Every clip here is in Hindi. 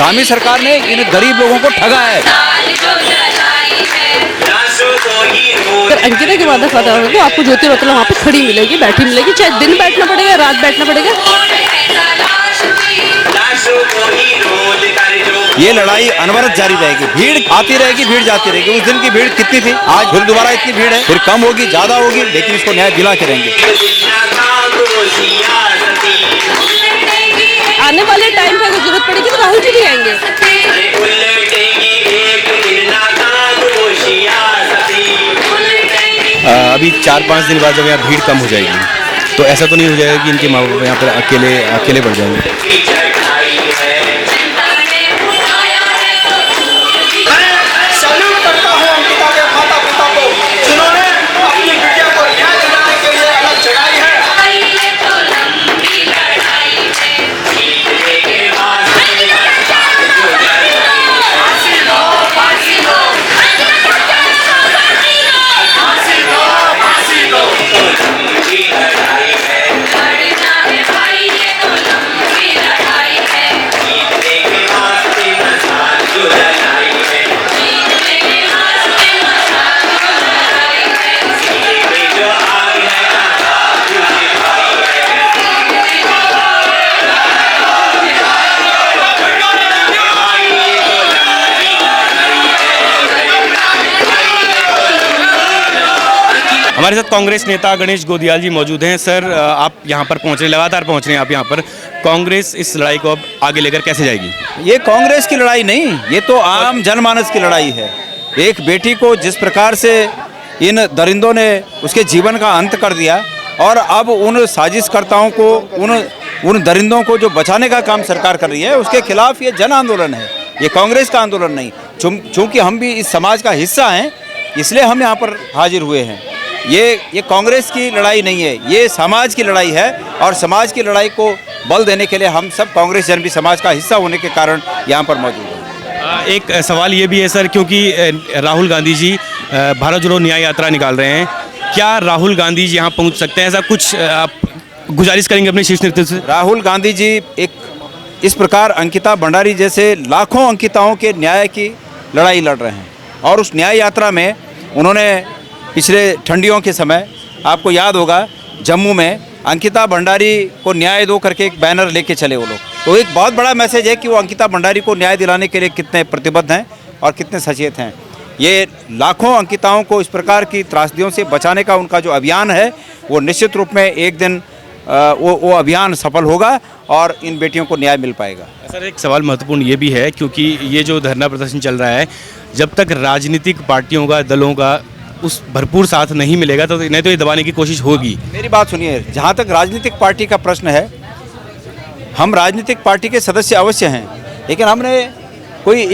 धामी सरकार ने इन गरीब लोगों को ठगा है। अगर अंकिता के वादा फादा होगा तो आपको ज्योति रौतेला वहाँ पे खड़ी मिलेगी, बैठी मिलेगी, चाहे दिन बैठना पड़ेगा, रात बैठना पड़ेगा। ये लड़ाई अनवरत जारी रहेगी, भीड़ आती रहेगी, भीड़ जाती रहेगी। उस दिन की भीड़ कितनी थी, आज फिर दोबारा इतनी भीड़ है, फिर कम होगी, ज्यादा होगी, लेकिन इसको न्याय दिला के रहेंगे। आने वाले टाइम पे अगर जरूरत पड़ेगी तो राहुल जी भी आएंगे। अभी 4-5 दिन बाद जब यहाँ भीड़ कम हो जाएगी तो ऐसा तो नहीं हो जाएगा कि इनके माँ बाप यहाँ पर अकेले बढ़ जाएंगे। हमारे साथ कांग्रेस नेता गणेश गोदियाल जी मौजूद हैं। सर, आप यहाँ पर पहुँच रहे हैं, लगातार पहुँच रहे हैं आप यहाँ पर। कांग्रेस इस लड़ाई को अब आगे लेकर कैसे जाएगी? ये कांग्रेस की लड़ाई नहीं, ये तो आम जनमानस की लड़ाई है। एक बेटी को जिस प्रकार से इन दरिंदों ने उसके जीवन का अंत कर दिया और अब उन साजिशकर्ताओं को, उन दरिंदों को जो बचाने का काम सरकार कर रही है, उसके खिलाफ ये जन आंदोलन है, ये कांग्रेस का आंदोलन नहीं। चूँकि हम भी इस समाज का हिस्सा हैं, इसलिए हम यहाँ पर हाजिर हुए हैं। ये कांग्रेस की लड़ाई नहीं है, ये समाज की लड़ाई है और समाज की लड़ाई को बल देने के लिए हम सब कांग्रेस जन भी समाज का हिस्सा होने के कारण यहाँ पर मौजूद हैं। एक सवाल ये भी है सर, क्योंकि राहुल गांधी जी भारत जोड़ो न्याय यात्रा निकाल रहे हैं, क्या राहुल गांधी जी यहाँ पहुँच सकते हैं? ऐसा कुछ आप गुजारिश करेंगे अपने शीर्ष नेतृत्व से? राहुल गांधी जी एक इस प्रकार अंकिता भंडारी जैसे लाखों अंकिताओं के न्याय की लड़ाई लड़ रहे हैं और उस न्याय यात्रा में उन्होंने पिछले ठंडियों के समय, आपको याद होगा, जम्मू में अंकिता भंडारी को न्याय दो करके एक बैनर लेके चले वो लोग। तो एक बहुत बड़ा मैसेज है कि वो अंकिता भंडारी को न्याय दिलाने के लिए कितने प्रतिबद्ध हैं और कितने सचेत हैं। ये लाखों अंकिताओं को इस प्रकार की त्रासदियों से बचाने का उनका जो अभियान है, वो निश्चित रूप में एक दिन वो अभियान सफल होगा और इन बेटियों को न्याय मिल पाएगा। सर, एक सवाल महत्वपूर्ण ये भी है, क्योंकि ये जो धरना प्रदर्शन चल रहा है, जब तक राजनीतिक पार्टियों का, दलों का उस भरपूर साथ नहीं मिलेगा तो नहीं तो ये दबाने की कोशिश होगी। मेरी बात सुनिए, जहाँ तक राजनीतिक पार्टी का प्रश्न है, हम राजनीतिक पार्टी के सदस्य अवश्य हैं, लेकिन हमने कोई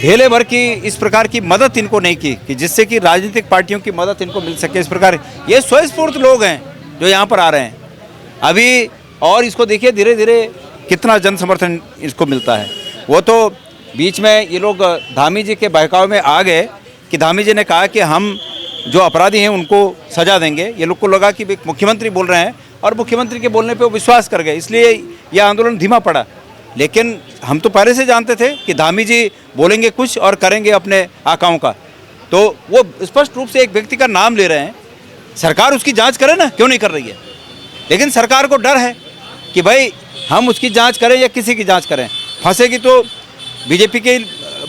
ढेले भर की इस प्रकार की मदद इनको नहीं की कि जिससे कि राजनीतिक पार्टियों की मदद इनको मिल सके। इस प्रकार ये स्वस्फूर्त लोग हैं जो यहाँ पर आ रहे हैं अभी, और इसको देखिए धीरे धीरे कितना जन समर्थन इसको मिलता है। वो तो बीच में ये लोग धामी जी के बहकाव में आ गए कि धामी जी ने कहा कि हम जो अपराधी हैं उनको सजा देंगे। ये लोग को लगा कि मुख्यमंत्री बोल रहे हैं और मुख्यमंत्री के बोलने पे वो विश्वास कर गए, इसलिए यह आंदोलन धीमा पड़ा। लेकिन हम तो पहले से जानते थे कि धामी जी बोलेंगे कुछ और करेंगे अपने आकाओं का। तो वो स्पष्ट रूप से एक व्यक्ति का नाम ले रहे हैं, सरकार उसकी जांच करे ना, क्यों नहीं कर रही है? लेकिन सरकार को डर है कि भाई हम उसकी जांच करें या किसी की जांच करें, फंसेगी तो बीजेपी के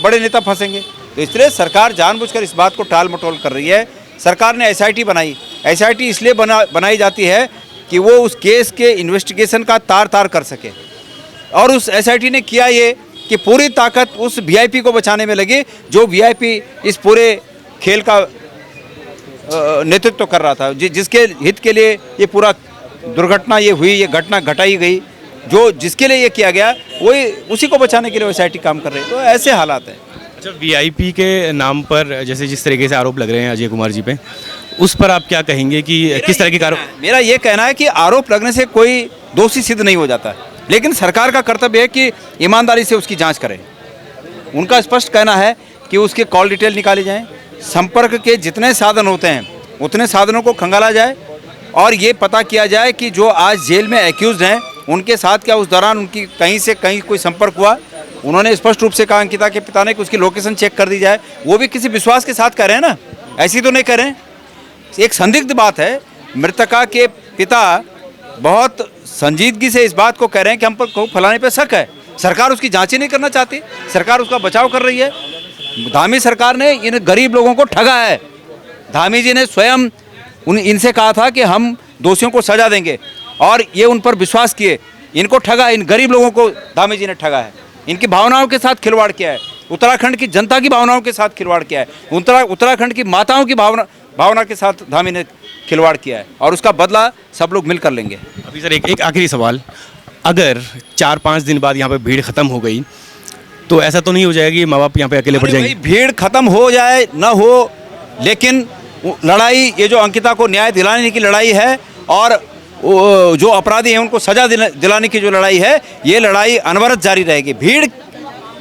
बड़े नेता फंसेंगे। तो इसलिए सरकार जानबूझकर इस बात को टाल मटोल कर रही है। सरकार ने एसआईटी बनाई, एसआईटी इसलिए बनाई जाती है कि वो उस केस के इन्वेस्टिगेशन का तार तार कर सके, और उस एसआईटी ने किया ये कि पूरी ताकत उस वीआईपी को बचाने में लगी जो वीआईपी इस पूरे खेल का नेतृत्व कर रहा था, जिसके हित के लिए ये पूरा दुर्घटना ये हुई, ये घटना घटाई गई, जो जिसके लिए ये किया गया वही उसी को बचाने के लिए एसआईटी काम कर रही है। तो ऐसे हालात हैं। अच्छा, वीआईपी के नाम पर जैसे जिस तरीके से आरोप लग रहे हैं अजय कुमार जी पे, उस पर आप क्या कहेंगे कि किस तरह की मेरा ये कहना है कि आरोप लगने से कोई दोषी सिद्ध नहीं हो जाता, लेकिन सरकार का कर्तव्य है कि ईमानदारी से उसकी जांच करें। उनका स्पष्ट कहना है कि उसके कॉल डिटेल निकाली जाएं, संपर्क के जितने साधन होते हैं उतने साधनों को खंगाला जाए और ये पता किया जाए कि जो आज जेल में एक्यूज्ड हैं उनके साथ क्या उस दौरान उनकी कहीं से कहीं कोई संपर्क हुआ, उन्होंने स्पष्ट रूप से कहा अंकिता के पिता ने कि उसकी लोकेशन चेक कर दी जाए। वो भी किसी विश्वास के साथ कर रहे हैं ना, ऐसी तो नहीं करें। एक संदिग्ध बात है, मृतका के पिता बहुत संजीदगी से इस बात को कह रहे हैं कि हम पर फलाने पे शक है। सरकार उसकी जांच ही नहीं करना चाहती, सरकार उसका बचाव कर रही है। धामी सरकार ने इन गरीब लोगों को ठगा है। धामी जी ने स्वयं इनसे कहा था कि हम दोषियों को सजा देंगे और ये उन पर विश्वास किए, इनको ठगा, इन गरीब लोगों को धामी जी ने ठगा है। इनकी भावनाओं के साथ खिलवाड़ किया है, उत्तराखंड की जनता की भावनाओं के साथ खिलवाड़ किया है, उत्तराखंड की माताओं की भावना के साथ धामी ने खिलवाड़ किया है और उसका बदला सब लोग मिलकर लेंगे। अभी सर एक आखिरी सवाल, अगर 4-5 दिन बाद यहाँ पे भीड़ ख़त्म हो गई तो ऐसा तो नहीं हो जाएगा कि माँ बाप यहाँ पे अकेले पड़ जाएंगे? भीड़ खत्म हो जाए ना हो, लेकिन लड़ाई, ये जो अंकिता को न्याय दिलाने की लड़ाई है और जो अपराधी हैं उनको सजा दिलाने की जो लड़ाई है, ये लड़ाई अनवरत जारी रहेगी। भीड़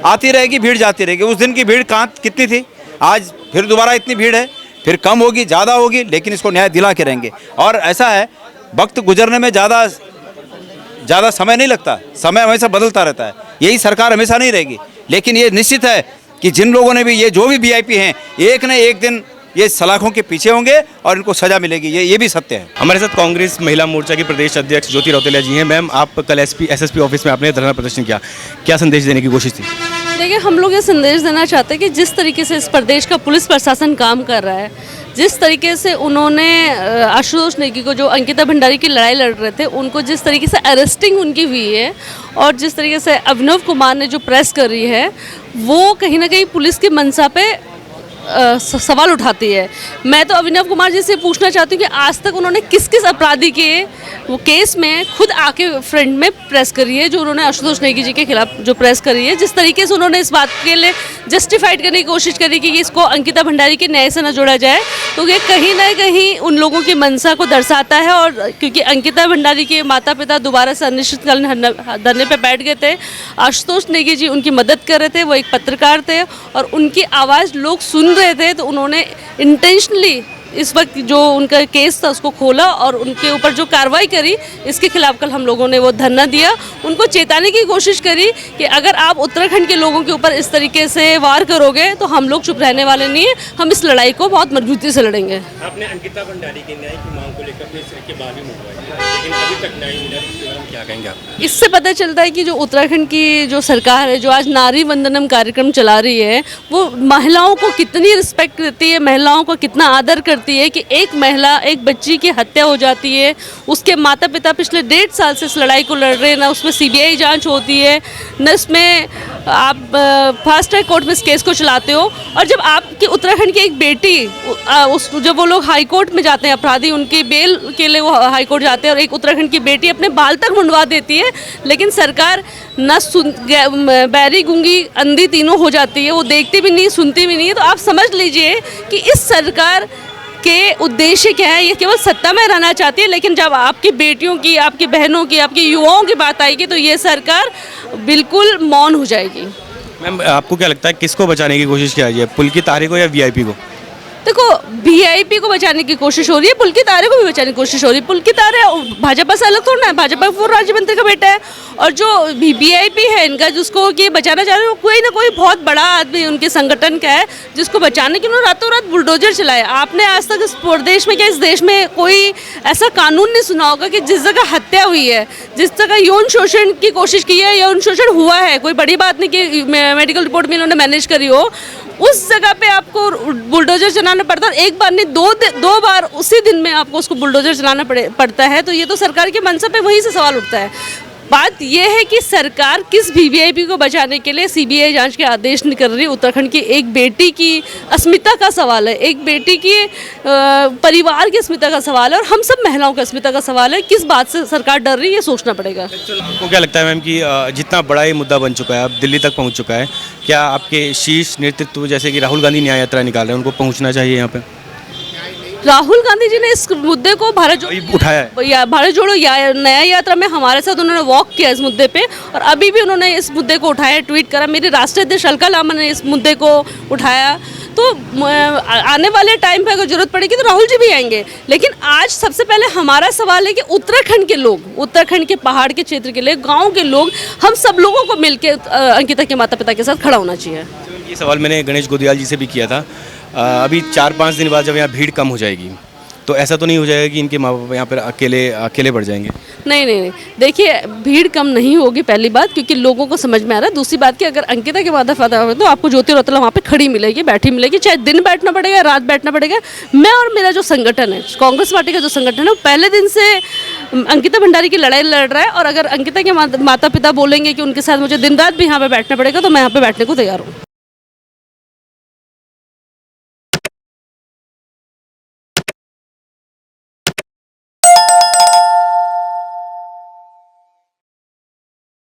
आती रहेगी, भीड़ जाती रहेगी। उस दिन की भीड़ कहाँ कितनी थी, आज फिर दोबारा इतनी भीड़ है, फिर कम होगी, ज़्यादा होगी, लेकिन इसको न्याय दिला के रहेंगे। और ऐसा है, वक्त गुजरने में ज़्यादा समय नहीं लगता, समय हमेशा बदलता रहता है। यही सरकार हमेशा नहीं रहेगी, लेकिन ये निश्चित है कि जिन लोगों ने भी, ये जो भी वीआईपी हैं, एक न एक दिन ये सलाखों के पीछे होंगे और इनको सजा मिलेगी, ये भी सत्य है। हमारे साथ कांग्रेस महिला मोर्चा की प्रदेश अध्यक्ष ज्योति रौतेला जी हैं। मैम, आप कल एसएसपी ऑफिस में आपने धरना प्रदर्शन किया, क्या संदेश देने की कोशिश थी? देखिए, हम लोग ये संदेश देना चाहते हैं कि जिस तरीके से इस प्रदेश का पुलिस प्रशासन काम कर रहा है, जिस तरीके से उन्होंने आशुतोष नेगी को, जो अंकिता भंडारी की लड़ाई लड़ रहे थे, उनको जिस तरीके से अरेस्टिंग उनकी हुई है और जिस तरीके से अभिनव कुमार ने जो प्रेस करी है, वो कहीं ना कहीं पुलिस की मंशा पे सवाल उठाती है। मैं तो अभिनव कुमार जी से पूछना चाहती हूँ कि आज तक उन्होंने किस किस अपराधी के वो केस में खुद आके फ्रंट में प्रेस करी है, जो उन्होंने आशुतोष नेगी जी के खिलाफ जो प्रेस करी है। जिस तरीके से उन्होंने इस बात के लिए जस्टिफाइड करने की कोशिश करी कि इसको अंकिता भंडारी के न्याय से न जोड़ा जाए, तो ये कहीं ना कहीं उन लोगों की मंशा को दर्शाता है। और क्योंकि अंकिता भंडारी के माता पिता दोबारा से अनिश्चितकालीन धरने पर बैठ गए थे, आशुतोष नेगी जी उनकी मदद कर रहे थे, वो एक पत्रकार थे और उनकी आवाज़ लोग सुन रहे थे, तो उन्होंने इंटेंशनली इस वक्त जो उनका केस था उसको खोला और उनके ऊपर जो कार्रवाई करी, इसके खिलाफ कल हम लोगों ने वो धरना दिया। उनको चेताने की कोशिश करी कि अगर आप उत्तराखंड के लोगों के ऊपर इस तरीके से वार करोगे तो हम लोग चुप रहने वाले नहीं है, हम इस लड़ाई को बहुत मजबूती से लड़ेंगे। आपने अंकिता भंडारी के न्याय की मांग को लेकर अपने सिर के बाल भी मुड़वाए, लेकिन अभी तक न्याय मिला, इसके बारे में क्या कहेंगे आप? इससे पता चलता है कि जो उत्तराखंड की जो सरकार है, जो आज नारी वंदनम कार्यक्रम चला रही है, वो महिलाओं को कितनी रिस्पेक्ट देती है, महिलाओं को कितना आदर करती है कि एक महिला, एक बच्ची की हत्या हो जाती है, उसके माता पिता पिछले 1.5 साल से इस लड़ाई को लड़ रहे हैं, ना उसमें सीबीआई जांच होती है, न इसमें आप फास्ट ट्रैक कोर्ट में इस केस को चलाते हो। और जब आपकी उत्तराखंड की एक बेटी, जब वो लोग हाई कोर्ट में जाते हैं, अपराधी उनकी बेल के लिए वो हाई कोर्ट जाते हैं और एक उत्तराखंड की बेटी अपने बाल तक मुंडवा देती है, लेकिन सरकार न बैरी, गूंगी, अंधी तीनों हो जाती है, वो देखती भी नहीं, सुनती भी नहीं है। तो आप समझ लीजिए कि इस सरकार के उद्देश्य क्या है। ये केवल सत्ता में रहना चाहती है, लेकिन जब आपकी बेटियों की, आपकी बहनों की, आपकी युवाओं की बात आएगी तो ये सरकार बिल्कुल मौन हो जाएगी। मैम, आपको क्या लगता है किसको बचाने की कोशिश की जा रही है, पुलकित आर्य को या वीआईपी को? देखो, वीआईपी को बचाने की कोशिश हो रही है, पुलकित आर्य को भी बचाने की कोशिश हो रही है। पुलकित आर्य भाजपा से अलग थोड़ा है, भाजपा पूर्व राज्य मंत्री का बेटा है, और जो वीआईपी है इनका, जिसको कि बचाना चाह रहे हैं, कोई ना कोई बहुत बड़ा आदमी उनके संगठन का है, जिसको बचाने के लिए रातों रात बुलडोजर चलाया। आपने आज तक इस प्रदेश में, क्या इस देश में कोई ऐसा कानून नहीं सुना होगा कि जिस जगह हत्या हुई है, जिस जगह यौन शोषण की कोशिश की है, यौन शोषण हुआ है, कोई बड़ी बात नहीं कि मेडिकल रिपोर्ट में इन्होंने मैनेज करी हो, उस जगह पे आपको बुलडोजर चलाना पड़ता है। एक बार नहीं, दो बार उसी दिन में आपको उसको बुलडोजर चलाना पड़ता है। तो ये तो सरकार के मंशा पे वहीं से सवाल उठता है। बात यह है कि सरकार किस वीआईपी को बचाने के लिए सीबीआई जांच के आदेश नहीं कर रही। उत्तराखंड की एक बेटी की अस्मिता का सवाल है, एक बेटी की परिवार की अस्मिता का सवाल है, और हम सब महिलाओं की अस्मिता का सवाल है। किस बात से सरकार डर रही है, ये सोचना पड़ेगा। आपको क्या लगता है मैम कि जितना बड़ा ये मुद्दा बन चुका है, अब दिल्ली तक पहुँच चुका है, क्या आपके शीर्ष नेतृत्व जैसे कि राहुल गांधी न्याय यात्रा निकाल रहे हैं, उनको पहुँचना चाहिए यहाँ पे? राहुल गांधी जी ने इस मुद्दे को भारत जोड़ो नया यात्रा में हमारे साथ उन्होंने वॉक किया इस मुद्दे पे, और अभी भी उन्होंने इस मुद्दे को उठाया, ट्वीट करा। मेरे राष्ट्रीय अध्यक्ष अलका लामा ने इस मुद्दे को उठाया। तो आने वाले टाइम पे अगर जरूरत पड़ेगी तो राहुल जी भी आएंगे। लेकिन आज सबसे पहले हमारा सवाल है कि उत्तराखंड के लोग, उत्तराखंड के पहाड़ के क्षेत्र के लिए, गाँव के लोग, हम सब लोगों को मिलकर अंकिता के माता पिता के साथ खड़ा होना चाहिए। ये सवाल मैंने गणेश गोदियाल जी से भी किया था। अभी 4-5 दिन बाद जब यहाँ भीड़ कम हो जाएगी तो ऐसा तो नहीं हो जाएगा कि इनके माँ बाप यहाँ पर अकेले बढ़ जाएंगे? नहीं, देखिए भीड़ कम नहीं होगी पहली बात, क्योंकि लोगों को समझ में आ रहा है। दूसरी बात कि अगर अंकिता के माता पिता हो तो आपको ज्योति रौतेला वहाँ पे खड़ी मिलेगी, बैठी मिलेगी, चाहे दिन बैठना पड़ेगा, रात बैठना पड़ेगा। मैं और मेरा जो संगठन है, कांग्रेस पार्टी का जो संगठन है, वो पहले दिन से अंकिता भंडारी की लड़ाई लड़ रहा है। और अगर अंकिता के माता पिता बोलेंगे कि उनके साथ मुझे दिन रात भी यहाँ पे बैठना पड़ेगा तो मैं यहाँ पे बैठने को तैयार हूँ।